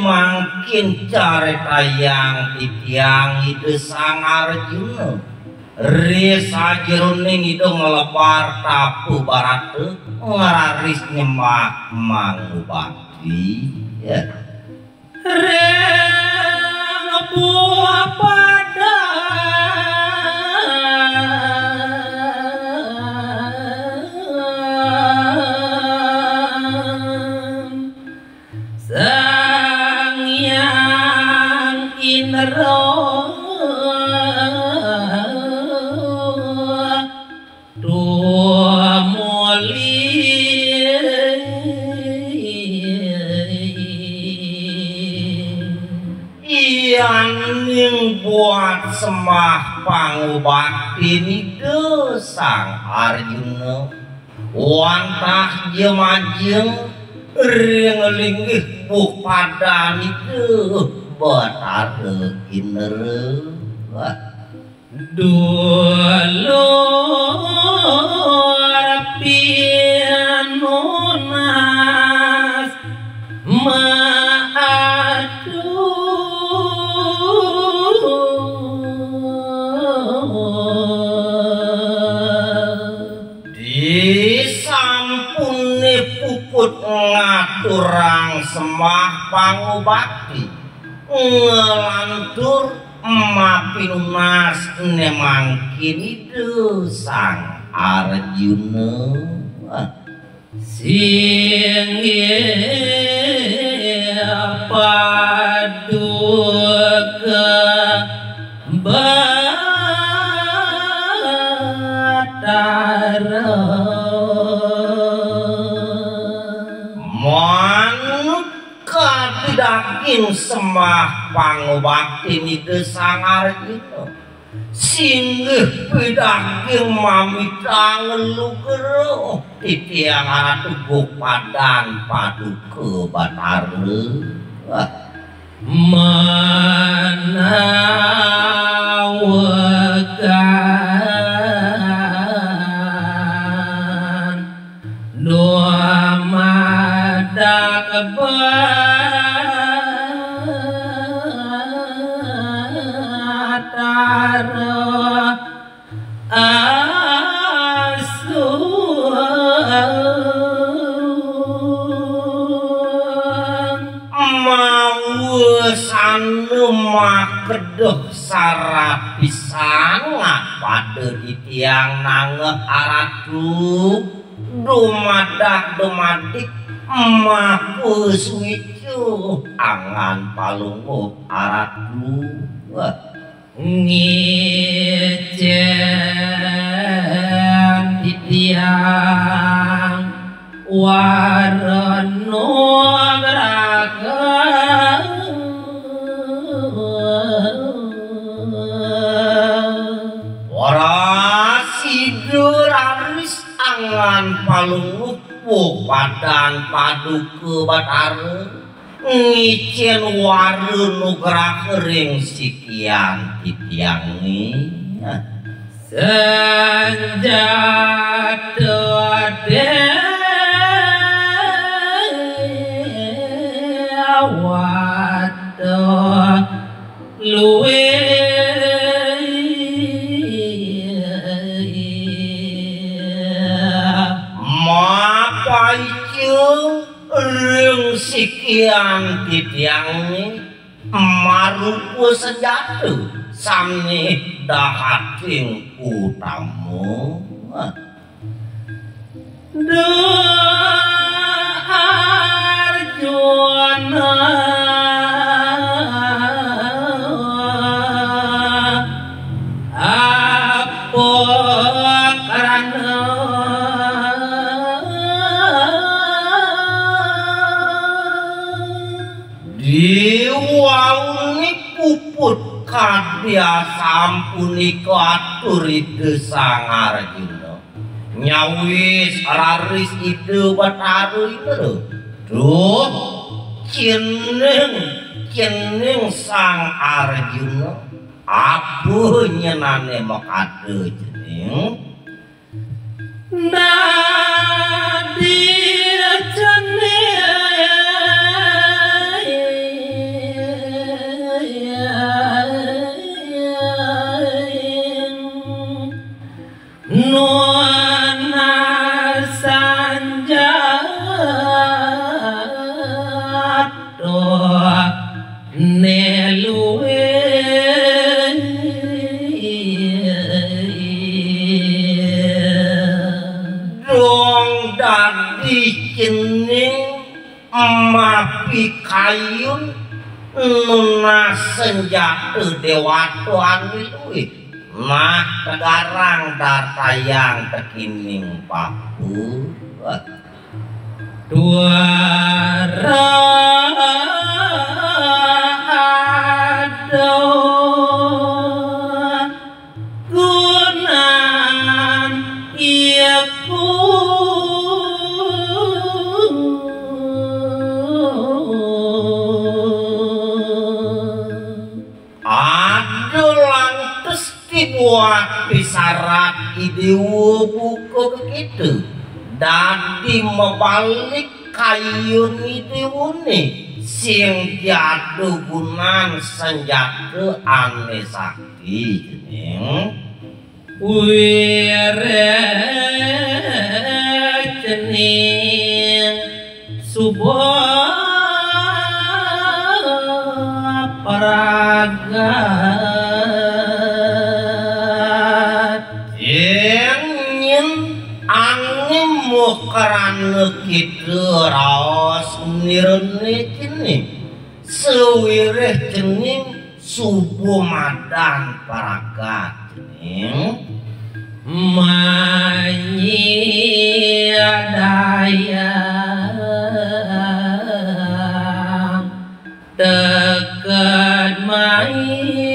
Makin cari tayang titiang itu sang Arjuna risa jeruning itu melepar tapu baratu ngararis nyemak mangubati ya buah pada buat semah pangubakti itu sang Arjuna wantah jemajeng ring-linggih buk padan itu betare kinere dulu pianunas ngaturang semah pangubakti ngelantur mapinunas nemangkin itu sang Arjuna sing paduka batara dakin semah pangubakti itu sang Arjuna singgih pidaking mamita ngelugero titiang aratu buk padan paduka batara menawakan doa madak kedoh sara pisan pada titiang nangeh aratu dumadak dumadik mapus wicu angan palungup aratu ngicen titiang warno gerakan angan palungup padan paduka batara ngicen waru nugrah ring sikian titiangi senjata dewat luwe ring sikian titiangi marupu senjata sami dahating utamu Arjuna apa karana puput kadya sampunika aturi desang Arjuna nyawis raris ide bataru itu duh cening sang Arjuna abuh nyenane makade cening nadi nuana sanjato neluwe dong dadi cening mapi kayun nuna senjata dewato aniluwe nah tegarang datayang tekining paku duara ado gunan iaku buat pisarat idewo buku begitu dadi membalik kayun idewo nih sing jatuh gunan senjata ane sakti jening wire jening subuh paraga karena kita raos nirne jening sewireh jening subuh madan paraga jening manyiadaya deket main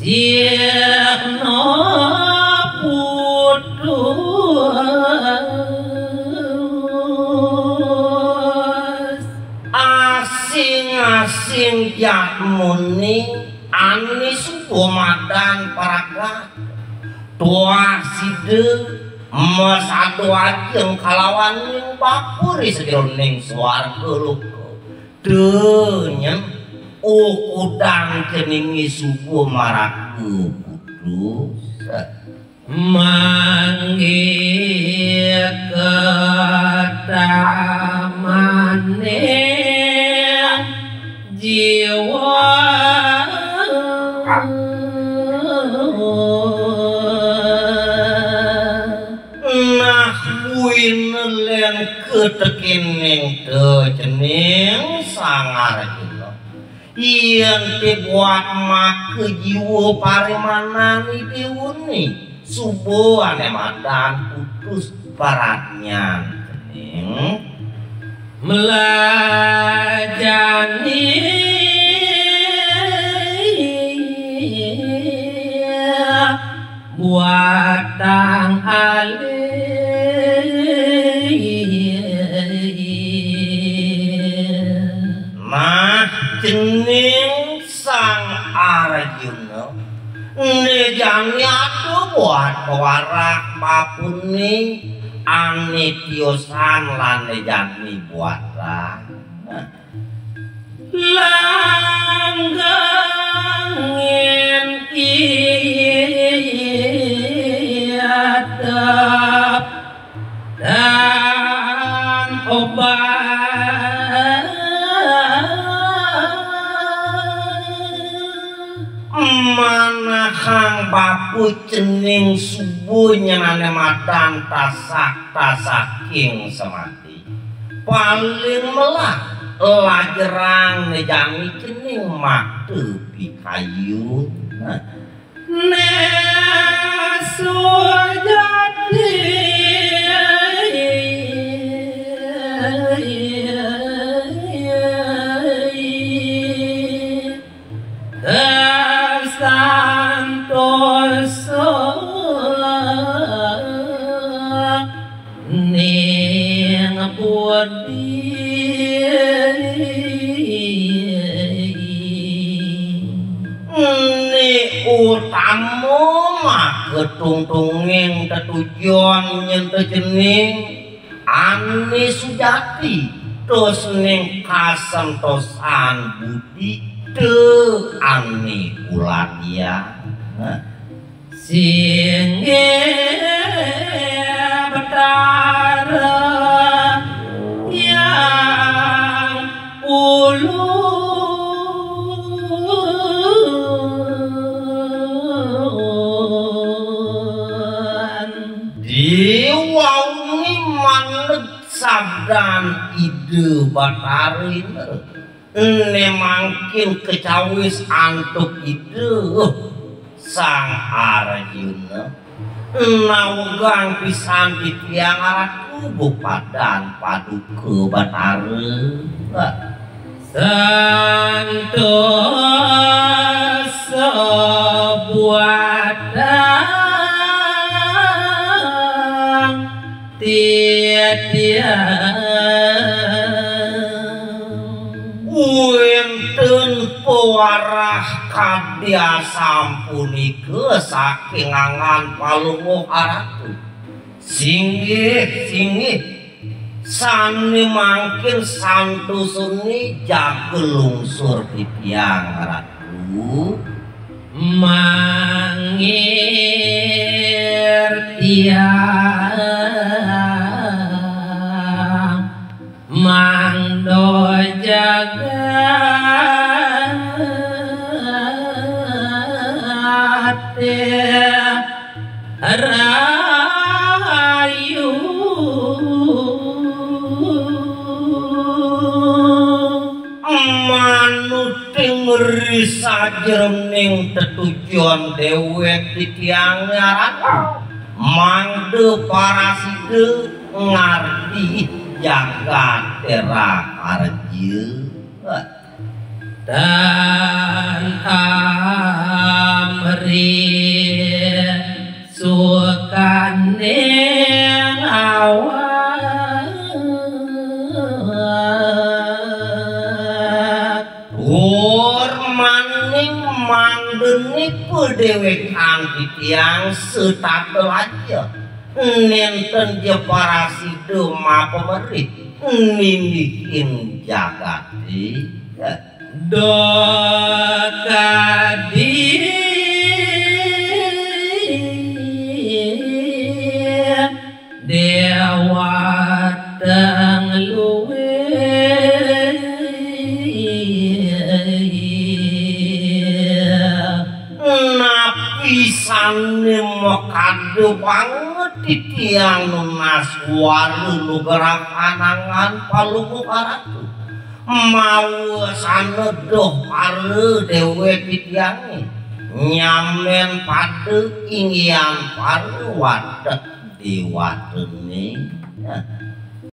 Tiano putus asing-asing yakmuni ani subomadan paraga tua side mas adu ajeng kalawan ning bakuri sedroning swarga luka denyen udang keningi subuh maraku putus manggil ketamane jiwa nah buin leng ketekining cening sangar yang dibuat mak jiwa parimanani diuni subuh ane madan putus baratnya melajani buatang alih nah jening sang Arjuna nejangnya tuh buat pewarak papuni ane tiosan lan nejani buat langgangin iadap dan obat manahang bapu cening subuh nyenane madan tasak-tasaking semati paling melah lajerang nejami cening matu pikayu nesu jadi dosa ning budi ni utamu mah ketungtunging tetujuan nyen jening ani sujati terus ning kasentosan budi teu ani ulannya singe betara yang ulun diwauni maneg sabdan ide batarin nemangkin kecawis antuk ide sang Arjuna nawgang pisan di tiang aratu bupadan paduke batare santos sebuadang wenten pewarah kadya sampunike saking angan palungguh aratu singgih sani mangkin santusuni jagelungsur di tiang aratu mangir tiang mangdo jagat rayu manuting risajroning tetujuan dewek di tiang aratu mangde paraside ngarti jagat terang arju dan amri sukane awak maning mangdeni pedewekan di tiang setatel aja nenten jeparaside ma pemerih ninihin jagati dokadi dewa teng luwe napisane mokade banget di tiang nunas waru nugerak anangan palungguh aratu mau sanedoh pare dewe pitiange nyamen pade inggian pare wadah diwatene